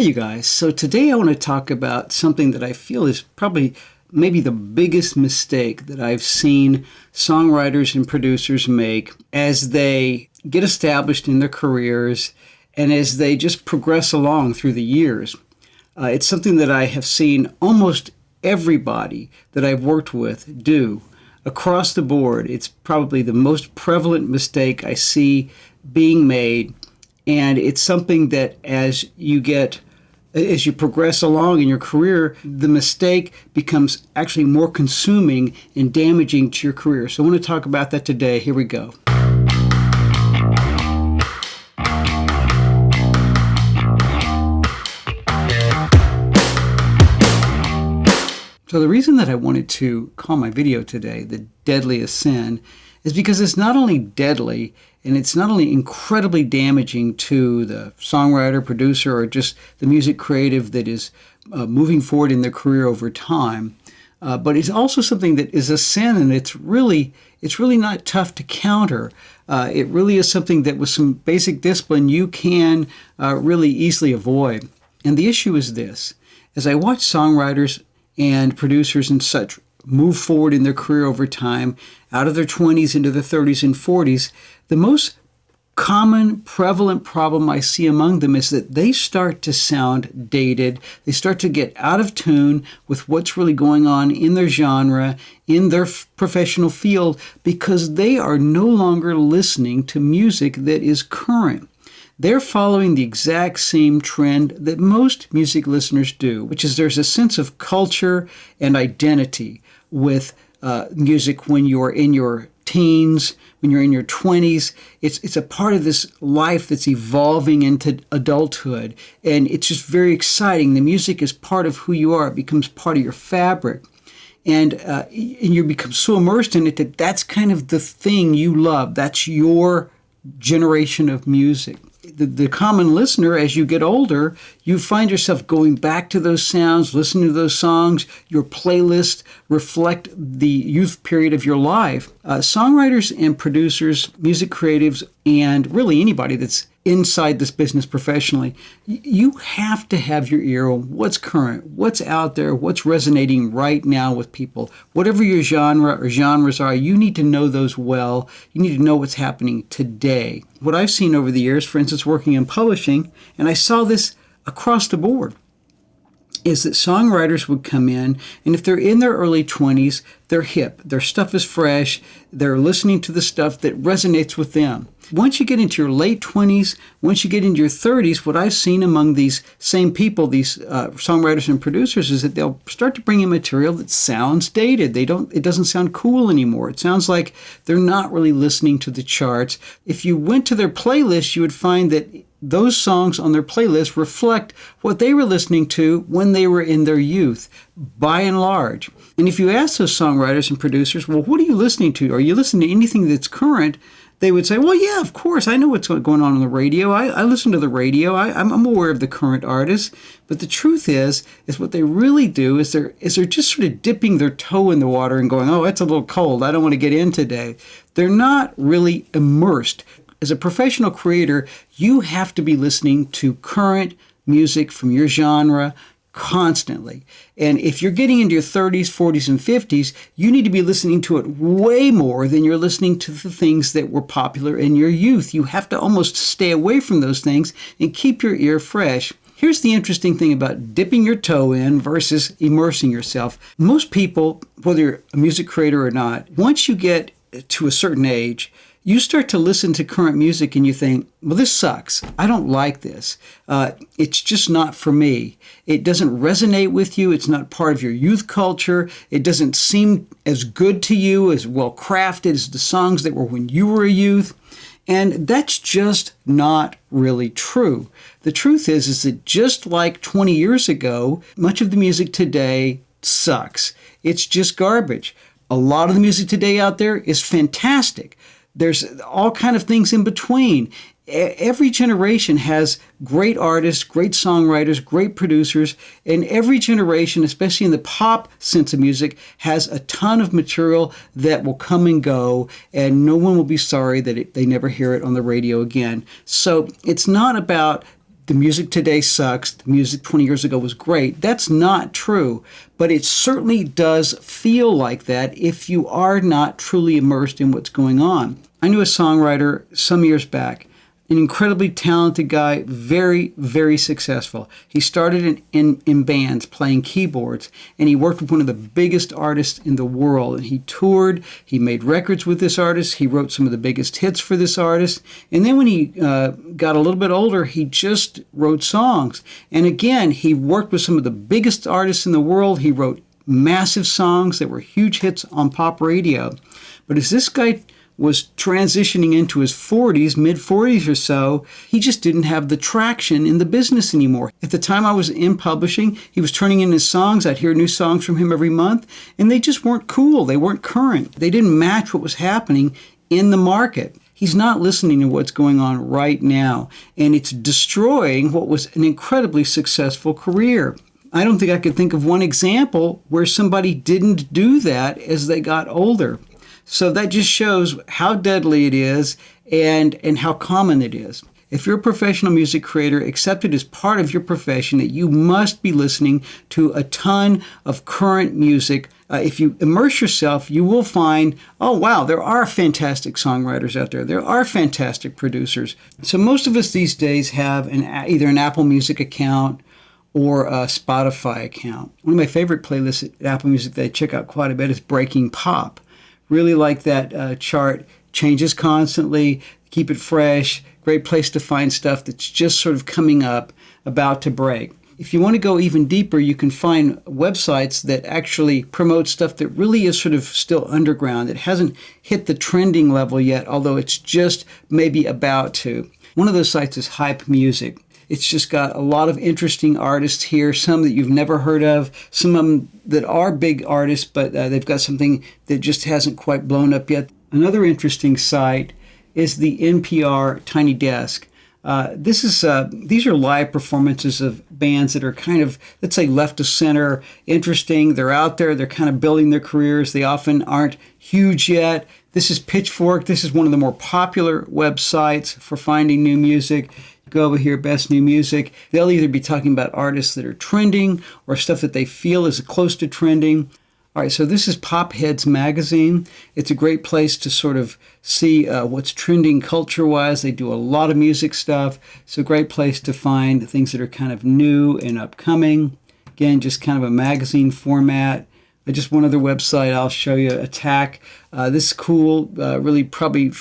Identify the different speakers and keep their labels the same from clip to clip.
Speaker 1: Hey, you guys. So today I want to talk about something that I feel is probably maybe the biggest mistake that I've seen songwriters and producers make as they get established in their careers and as they just progress along through the years. It's something that I have seen almost everybody that I've worked with do across the board. It's probably the most prevalent mistake I see being made. And it's something that as you progress along in your career, the mistake becomes actually more consuming and damaging to your career. So I want to talk about that today. Here we go. So the reason that I wanted to call my video today The Deadliest Sin is because it's not only deadly and it's not only incredibly damaging to the songwriter, producer, or just the music creative that is moving forward in their career over time, but it's also something that is a sin, and it's really not tough to counter. It really is something that with some basic discipline you can really easily avoid. And the issue is this: as I watch songwriters and producers and such move forward in their career over time, out of their 20s into their 30s and 40s, the most common, prevalent problem I see among them is that they start to sound dated. They start to get out of tune with what's really going on in their genre, in their professional field, because they are no longer listening to music that is current. They're following the exact same trend that most music listeners do, which is there's a sense of culture and identity with music when you're in your teens, when you're in your 20s. It's a part of this life that's evolving into adulthood, and it's just very exciting. The music is part of who you are. It becomes part of your fabric. And you become so immersed in it that that's kind of the thing you love. That's your generation of music. The common listener, as you get older, you find yourself going back to those sounds, listening to those songs. Your playlists reflect the youth period of your life. Songwriters and producers, music creatives, and really anybody that's inside this business professionally, you have to have your ear on what's current, what's out there, what's resonating right now with people. Whatever your genre or genres are, you need to know those well. You need to know what's happening today. What I've seen over the years, for instance, working in publishing, and I saw this across the board, is that songwriters would come in, and if they're in their early 20s, they're hip, their stuff is fresh, they're listening to the stuff that resonates with them. Once you get into your late 20s, once you get into your 30s, what I've seen among these same people, these songwriters and producers, is that they'll start to bring in material that sounds dated. It doesn't sound cool anymore. It sounds like they're not really listening to the charts. If you went to their playlist, you would find that those songs on their playlist reflect what they were listening to when they were in their youth, by and large. And if you ask those songwriters and producers, well, what are you listening to? Are you listening to anything that's current? They would say, well, yeah, of course, I know what's going on the radio. I listen to the radio. I'm aware of the current artists. But the truth is what they really do is they're just sort of dipping their toe in the water and going, oh, it's a little cold. I don't want to get in today. They're not really immersed. As a professional creator, you have to be listening to current music from your genre constantly. And if you're getting into your 30s, 40s, and 50s, you need to be listening to it way more than you're listening to the things that were popular in your youth. You have to almost stay away from those things and keep your ear fresh. Here's the interesting thing about dipping your toe in versus immersing yourself. Most people, whether you're a music creator or not, once you get to a certain age, you start to listen to current music and you think, well, this sucks. I don't like this. It's just not for me. It doesn't resonate with you. It's not part of your youth culture. It doesn't seem as good to you, as well crafted as the songs that were when you were a youth. And that's just not really true. The truth is that just like 20 years ago, much of the music today sucks. It's just garbage. A lot of the music today out there is fantastic. There's all kind of things in between. Every generation has great artists, great songwriters, great producers, and every generation, especially in the pop sense of music, has a ton of material that will come and go, and no one will be sorry that they never hear it on the radio again. So it's not about the music today sucks, the music 20 years ago was great. That's not true, but it certainly does feel like that if you are not truly immersed in what's going on. I knew a songwriter some years back, an incredibly talented guy, very, very successful. He started in bands playing keyboards, and he worked with one of the biggest artists in the world. And he toured, he made records with this artist, he wrote some of the biggest hits for this artist. And then when he got a little bit older, he just wrote songs. And again, he worked with some of the biggest artists in the world. He wrote massive songs that were huge hits on pop radio. But as this guy was transitioning into his 40s, mid-40s or so, he just didn't have the traction in the business anymore. At the time I was in publishing, he was turning in his songs. I'd hear new songs from him every month, and they just weren't cool. They weren't current. They didn't match what was happening in the market. He's not listening to what's going on right now, and it's destroying what was an incredibly successful career. I don't think I could think of one example where somebody didn't do that as they got older. So that just shows how deadly it is and how common it is. If you're a professional music creator, accept it as part of your profession that you must be listening to a ton of current music. If you immerse yourself, you will find, oh wow, there are fantastic songwriters out there. There are fantastic producers. So most of us these days have either an Apple Music account or a Spotify account. One of my favorite playlists at Apple Music that I check out quite a bit is Breaking Pop. Really like that chart. Changes constantly, keep it fresh. Great place to find stuff that's just sort of coming up, about to break. If you want to go even deeper, you can find websites that actually promote stuff that really is sort of still underground. It hasn't hit the trending level yet, although it's just maybe about to. One of those sites is Hype Music. It's just got a lot of interesting artists here, some that you've never heard of, some of them that are big artists, but they've got something that just hasn't quite blown up yet. Another interesting site is the NPR Tiny Desk. These are live performances of bands that are kind of, let's say, left of center, interesting. They're out there. They're kind of building their careers. They often aren't huge yet. This is Pitchfork. This is one of the more popular websites for finding new music. Go over here, Best New Music. They'll either be talking about artists that are trending or stuff that they feel is close to trending. All right, so this is Pop Heads Magazine. It's a great place to sort of see what's trending culture-wise. They do a lot of music stuff. It's a great place to find things that are kind of new and upcoming. Again, just kind of a magazine format. Just one other website I'll show you, Attack. This is cool, really probably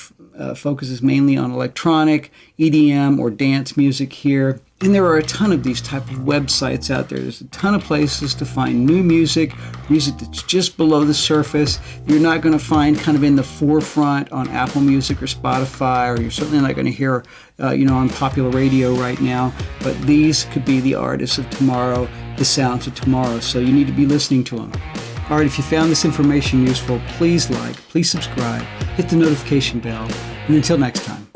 Speaker 1: focuses mainly on electronic, EDM, or dance music here. And there are a ton of these type of websites out there. There's a ton of places to find new music that's just below the surface. You're not going to find kind of in the forefront on Apple Music or Spotify, or you're certainly not going to hear, on popular radio right now. But these could be the artists of tomorrow, the sounds of tomorrow. So you need to be listening to them. All right, if you found this information useful, please like, please subscribe, hit the notification bell, and until next time.